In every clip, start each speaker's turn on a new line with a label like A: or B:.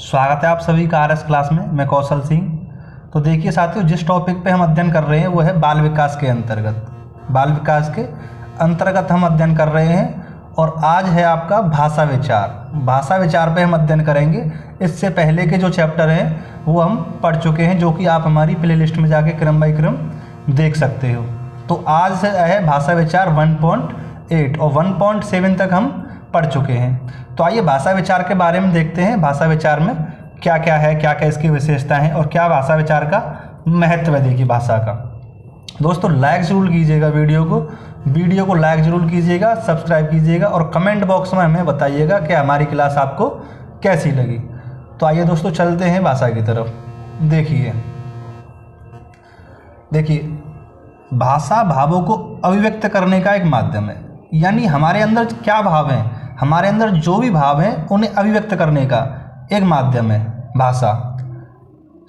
A: स्वागत है आप सभी का आरएस क्लास में। मैं कौशल सिंह। तो देखिए साथियों, जिस टॉपिक पे हम अध्ययन कर रहे हैं वो है बाल विकास के अंतर्गत हम अध्ययन कर रहे हैं। और आज है आपका भाषा विचार पे हम अध्ययन करेंगे। इससे पहले के जो चैप्टर हैं वो हम पढ़ चुके हैं, जो कि आप हमारी प्लेलिस्ट में जाके क्रम बाई क्रम देख सकते हो। तो आज से है भाषा विचार 1.8 और 1.7 तक हम पढ़ चुके हैं। तो आइए भाषा विचार के बारे में देखते हैं। भाषा विचार में क्या क्या है, क्या क्या इसकी विशेषताएं हैं और क्या भाषा विचार का महत्व है। देखिए भाषा का दोस्तों लाइक ज़रूर कीजिएगा, वीडियो को लाइक ज़रूर कीजिएगा, सब्सक्राइब कीजिएगा और कमेंट बॉक्स में हमें बताइएगा कि हमारी क्लास आपको कैसी लगी। तो आइए दोस्तों चलते हैं भाषा की तरफ। देखिए भाषा भावों को अभिव्यक्त करने का एक माध्यम है। यानी हमारे अंदर क्या भाव हैं, हमारे अंदर जो भी भाव हैं उन्हें अभिव्यक्त करने का एक माध्यम है भाषा।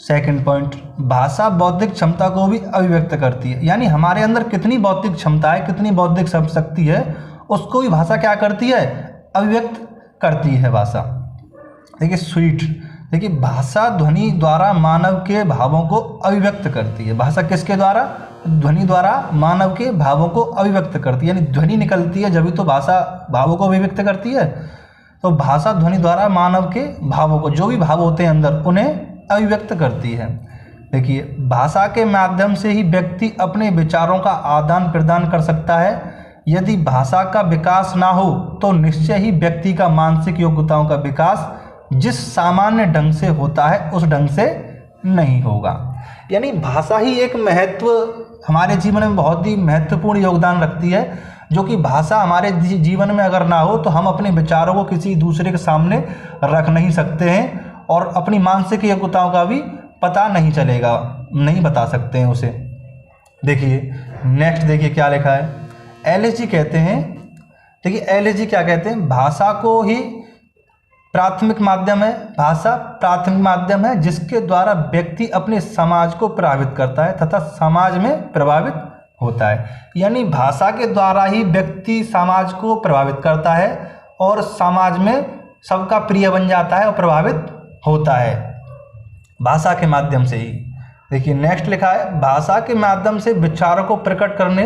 A: सेकंड पॉइंट, भाषा बौद्धिक क्षमता को भी अभिव्यक्त करती है। यानी हमारे अंदर कितनी बौद्धिक क्षमता है, कितनी बौद्धिक शक्ति है, उसको भी भाषा क्या करती है, अभिव्यक्त करती है भाषा। देखिए स्वीट, देखिए भाषा ध्वनि द्वारा मानव के भावों को अभिव्यक्त करती है। भाषा किसके द्वारा, ध्वनि द्वारा मानव के भावों को अभिव्यक्त करती है। यानी ध्वनि निकलती है जब तो भाषा भावों को अभिव्यक्त करती है। तो भाषा ध्वनि द्वारा मानव के भावों को, जो भी भाव होते हैं अंदर, उन्हें अभिव्यक्त करती है। देखिए भाषा के माध्यम से ही व्यक्ति अपने विचारों का आदान प्रदान कर सकता है। यदि भाषा का विकास ना हो तो निश्चय ही व्यक्ति का मानसिक योग्यताओं का विकास जिस सामान्य ढंग से होता है उस ढंग से नहीं होगा। यानी भाषा ही एक हमारे जीवन में बहुत ही महत्वपूर्ण योगदान रखती है। जो कि भाषा हमारे जीवन में अगर ना हो तो हम अपने विचारों को किसी दूसरे के सामने रख नहीं सकते हैं और अपनी मानसिक योग्यताओं का भी पता नहीं चलेगा, नहीं बता सकते हैं उसे। देखिए नेक्स्ट, देखिए क्या लिखा है। एलएसजी कहते हैं, देखिए एलएसजी क्या कहते हैं, भाषा को ही प्राथमिक माध्यम है। भाषा प्राथमिक माध्यम है जिसके द्वारा व्यक्ति अपने समाज को प्रभावित करता है तथा समाज में प्रभावित होता है। यानी भाषा के द्वारा ही व्यक्ति समाज को प्रभावित करता है और समाज में सबका प्रिय बन जाता है और प्रभावित होता है भाषा के माध्यम से ही। देखिए नेक्स्ट लिखा है, भाषा के माध्यम से विचारों को प्रकट करने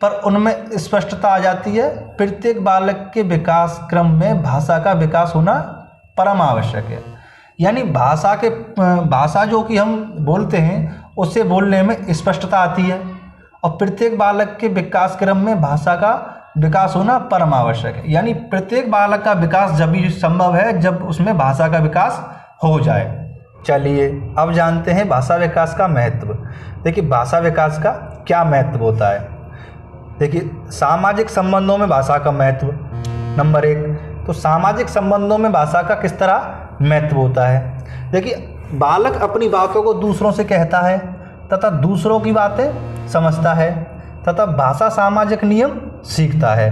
A: पर उनमें स्पष्टता आ जाती है। प्रत्येक बालक के विकास क्रम में भाषा का विकास होना परम आवश्यक है। यानी भाषा जो कि हम बोलते हैं उससे बोलने में स्पष्टता आती है और प्रत्येक बालक के विकास क्रम में भाषा का विकास होना परम आवश्यक है। यानी प्रत्येक बालक का विकास जब भी संभव है जब उसमें भाषा का विकास हो जाए। चलिए अब जानते हैं भाषा विकास का महत्व। देखिए भाषा विकास का क्या महत्व होता है। देखिए सामाजिक संबंधों में भाषा का महत्व। नंबर 1, तो सामाजिक संबंधों में भाषा का किस तरह महत्व होता है। देखिए बालक अपनी बातों को दूसरों से कहता है तथा दूसरों की बातें समझता है तथा भाषा सामाजिक नियम सीखता है।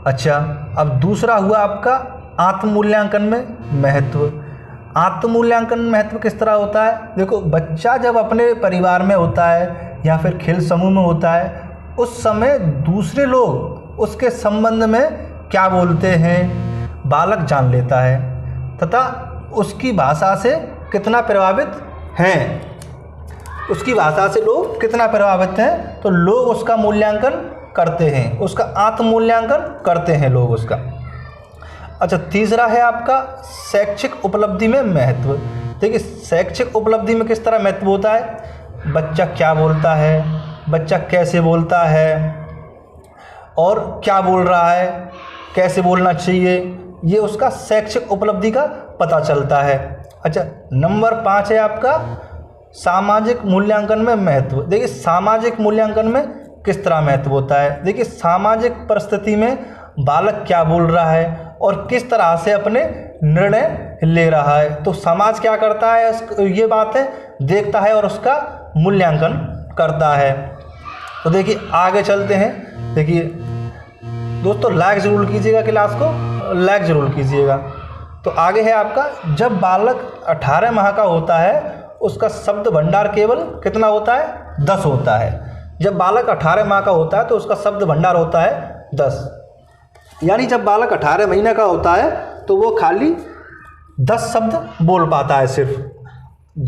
A: अच्छा, अब दूसरा हुआ आपका आत्ममूल्यांकन में महत्व। आत्ममूल्यांकन महत्व किस तरह होता है। देखो बच्चा जब अपने परिवार में होता है या फिर खेल समूह में होता है, उस समय दूसरे लोग उसके संबंध में क्या बोलते हैं बालक जान लेता है तथा उसकी भाषा से कितना प्रभावित हैं, उसकी भाषा से लोग कितना प्रभावित हैं, तो लोग उसका मूल्यांकन करते हैं, उसका आत्ममूल्यांकन करते हैं लोग उसका। अच्छा, तीसरा है आपका शैक्षिक उपलब्धि में महत्व। देखिए शैक्षिक उपलब्धि में किस तरह महत्व होता है, बच्चा क्या बोलता है, बच्चा कैसे बोलता है और क्या बोल रहा है, कैसे बोलना चाहिए, ये उसका शैक्षिक उपलब्धि का पता चलता है। अच्छा, नंबर 5 है आपका सामाजिक मूल्यांकन में महत्व। देखिए सामाजिक मूल्यांकन में किस तरह महत्व होता है। देखिए सामाजिक परिस्थिति में बालक क्या बोल रहा है और किस तरह से अपने निर्णय ले रहा है, तो समाज क्या करता है, ये बातें देखता है और उसका मूल्यांकन करता है। तो देखिए आगे चलते हैं। देखिए दोस्तों लाइक ज़रूर कीजिएगा, क्लास को लाइक ज़रूर कीजिएगा। तो आगे है आपका, जब बालक 18 माह का होता है उसका शब्द भंडार केवल कितना होता है, 10 होता है। जब बालक 18 माह का होता है तो उसका शब्द भंडार होता है 10। यानी जब बालक 18 महीने का होता है तो वो खाली 10 शब्द बोल पाता है सिर्फ।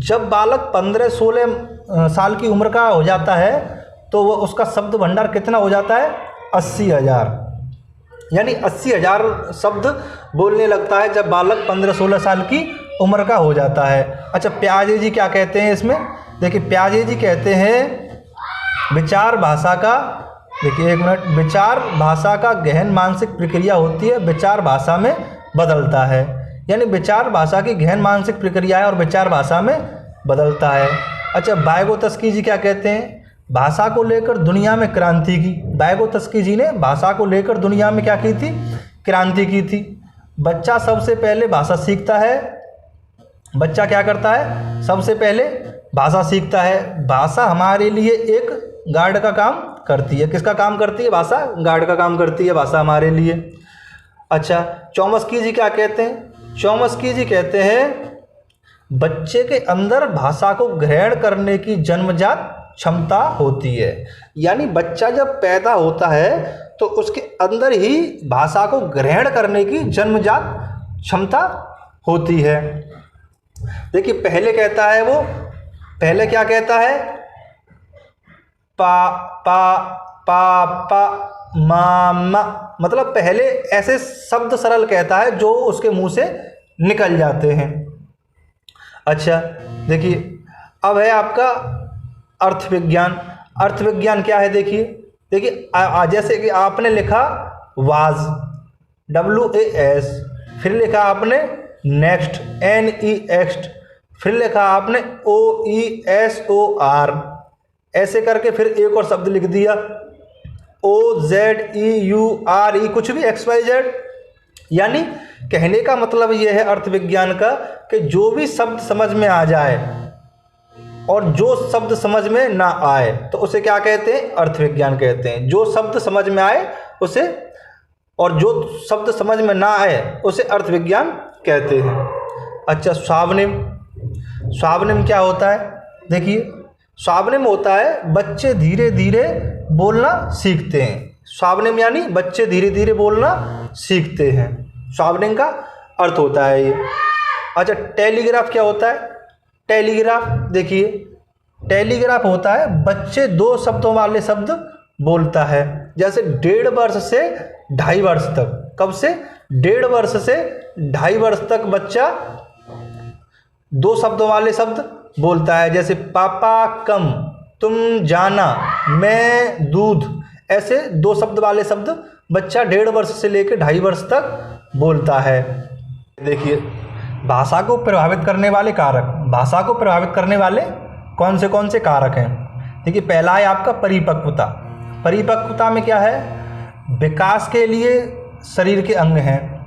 A: जब बालक 15-16 साल की उम्र का हो जाता है तो वो उसका शब्द भंडार कितना हो जाता है? 80,000, यानी 80,000 शब्द बोलने लगता है जब बालक 15-16 साल की उम्र का हो जाता है। अच्छा, पियाजे जी क्या कहते हैं इसमें? देखिए, पियाजे जी कहते हैं विचार भाषा का, देखिए 1 मिनट, विचार भाषा का गहन मानसिक प्रक्रिया होती है, विचार भाषा में बदलता है। यानी विचार भाषा की गहन मानसिक प्रक्रिया है और विचार भाषा में बदलता है। अच्छा, वाइगोत्स्की जी क्या कहते हैं? भाषा को लेकर दुनिया में क्रांति की। वाइगोत्स्की जी ने भाषा को लेकर दुनिया में क्या की थी? क्रांति की थी। बच्चा सबसे पहले भाषा सीखता है। बच्चा क्या करता है? सबसे पहले भाषा सीखता है। भाषा हमारे लिए एक गार्ड का काम करती है। किसका काम करती है? भाषा गार्ड का काम करती है भाषा हमारे लिए। अच्छा, चॉम्स्की जी क्या कहते हैं? चॉम्स्की जी कहते हैं बच्चे के अंदर भाषा को ग्रहण करने की जन्मजात क्षमता होती है। यानी बच्चा जब पैदा होता है तो उसके अंदर ही भाषा को ग्रहण करने की जन्मजात क्षमता होती है। देखिए, पहले कहता है वो, पहले क्या कहता है? पा पा पा पा मा मा, मतलब पहले ऐसे शब्द सरल कहता है जो उसके मुंह से निकल जाते हैं। अच्छा, देखिए अब है आपका अर्थ विज्ञान। अर्थ विज्ञान क्या है? देखिए जैसे कि आपने लिखा वाज, WAS, फिर लिखा आपने नेक्स्ट, NEXT, फिर लिखा आपने OESOR, ऐसे करके फिर एक और शब्द लिख दिया OZEURE, कुछ भी XYZ। यानी कहने का मतलब यह है अर्थ विज्ञान का कि जो भी शब्द समझ में आ जाए और जो शब्द समझ में ना आए तो उसे क्या कहते हैं? अर्थ विज्ञान कहते हैं। जो शब्द समझ में आए उसे, और जो शब्द समझ में ना आए उसे अर्थ विज्ञान कहते हैं। अच्छा, स्वावनिम। स्वावनिम क्या होता है? देखिए, स्वावनिम होता है बच्चे धीरे धीरे बोलना सीखते हैं। स्वावनिम यानी बच्चे धीरे धीरे बोलना सीखते हैं। स्वावनिम का अर्थ होता है ये। अच्छा, टेलीग्राफ क्या होता है? टेलीग्राफ, देखिए टेलीग्राफ होता है बच्चे 2 शब्दों वाले शब्द बोलता है। जैसे 1.5 वर्ष से 2.5 वर्ष तक। कब से? 1.5 वर्ष से 2.5 वर्ष तक बच्चा 2 शब्दों वाले शब्द बोलता है। जैसे पापा कम, तुम जाना, मैं दूध, ऐसे 2 शब्द वाले शब्द बच्चा 1.5 वर्ष से लेकर 2.5 वर्ष तक बोलता है। देखिए, भाषा को प्रभावित करने वाले कारक। भाषा को प्रभावित करने वाले कौन से कारक हैं? देखिए, पहला है आपका परिपक्वता। परिपक्वता में क्या है? विकास के लिए शरीर के अंग हैं,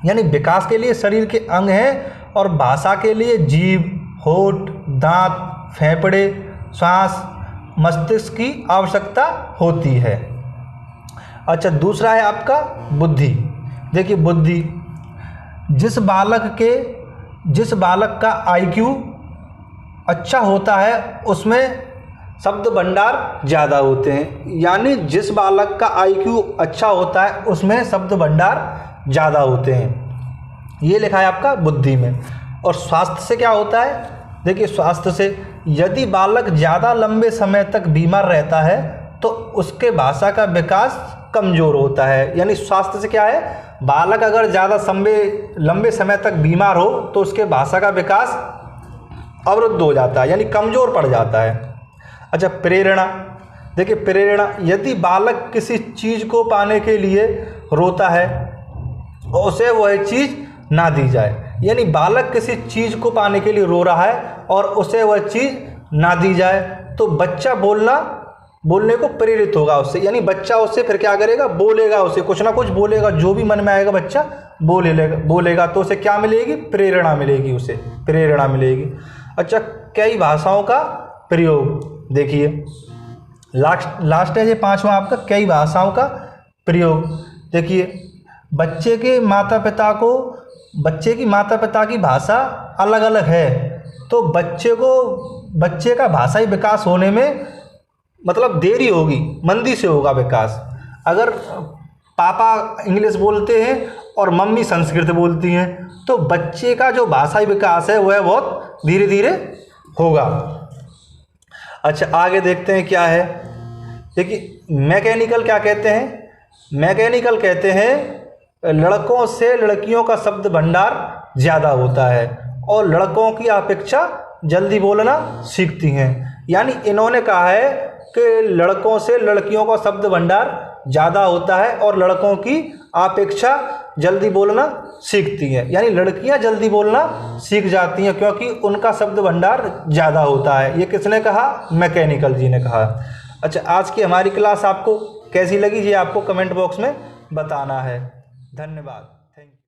A: यानी विकास के लिए शरीर के अंग हैं और भाषा के लिए जीभ, होठ, दांत, फेफड़े, श्वास, मस्तिष्क की आवश्यकता होती है। अच्छा, दूसरा है आपका बुद्धि। देखिए, बुद्धि, जिस बालक का IQ अच्छा होता है उसमें शब्द भंडार ज़्यादा होते हैं। यानी जिस बालक का IQ अच्छा होता है उसमें शब्द भंडार ज़्यादा होते हैं। ये लिखा है आपका बुद्धि में। और स्वास्थ्य से क्या होता है? देखिए, स्वास्थ्य से यदि बालक ज़्यादा लंबे समय तक बीमार रहता है तो उसके भाषा का विकास कमज़ोर होता है। यानी स्वास्थ्य से क्या है? बालक अगर ज़्यादा लंबे समय तक बीमार हो तो उसके भाषा का विकास अवरुद्ध हो जाता है, यानी कमज़ोर पड़ जाता है। अच्छा, प्रेरणा। देखिए, प्रेरणा, यदि बालक किसी चीज़ को पाने के लिए रोता है और उसे वह चीज़ ना दी जाए, यानी बालक किसी चीज़ को पाने के लिए रो रहा है और उसे वह चीज़ ना दी जाए तो बच्चा बोलने को प्रेरित होगा उससे, यानी बच्चा उससे फिर क्या करेगा? बोलेगा, उसे कुछ ना कुछ बोलेगा, जो भी मन में आएगा बच्चा बोलेगा तो उसे क्या मिलेगी? प्रेरणा मिलेगी, उसे प्रेरणा मिलेगी। अच्छा, कई भाषाओं का प्रयोग। देखिए, लास्ट है ये 5वां आपका, कई भाषाओं का प्रयोग। देखिए, बच्चे की माता पिता की भाषा अलग अलग है तो बच्चे का भाषाई विकास होने में मतलब देरी होगी, मंदी से होगा विकास। अगर पापा इंग्लिश बोलते हैं और मम्मी संस्कृत बोलती हैं, तो बच्चे का जो भाषाई विकास है वह बहुत धीरे धीरे होगा। अच्छा, आगे देखते हैं क्या है। देखिए मैकेनिकल क्या कहते हैं, मैकेनिकल कहते हैं लड़कों से लड़कियों का शब्द भंडार ज़्यादा होता है और लड़कों की अपेक्षा जल्दी बोलना सीखती हैं। यानी इन्होंने कहा है कि लड़कों से लड़कियों का शब्द भंडार ज़्यादा होता है और लड़कों की अपेक्षा जल्दी बोलना सीखती हैं। यानी लड़कियां जल्दी बोलना सीख जाती हैं क्योंकि उनका शब्द भंडार ज़्यादा होता है। ये किसने कहा? मैकेनिकल जी ने कहा। अच्छा, आज की हमारी क्लास आपको कैसी लगी ये आपको कमेंट बॉक्स में बताना है। धन्यवाद। Thank you.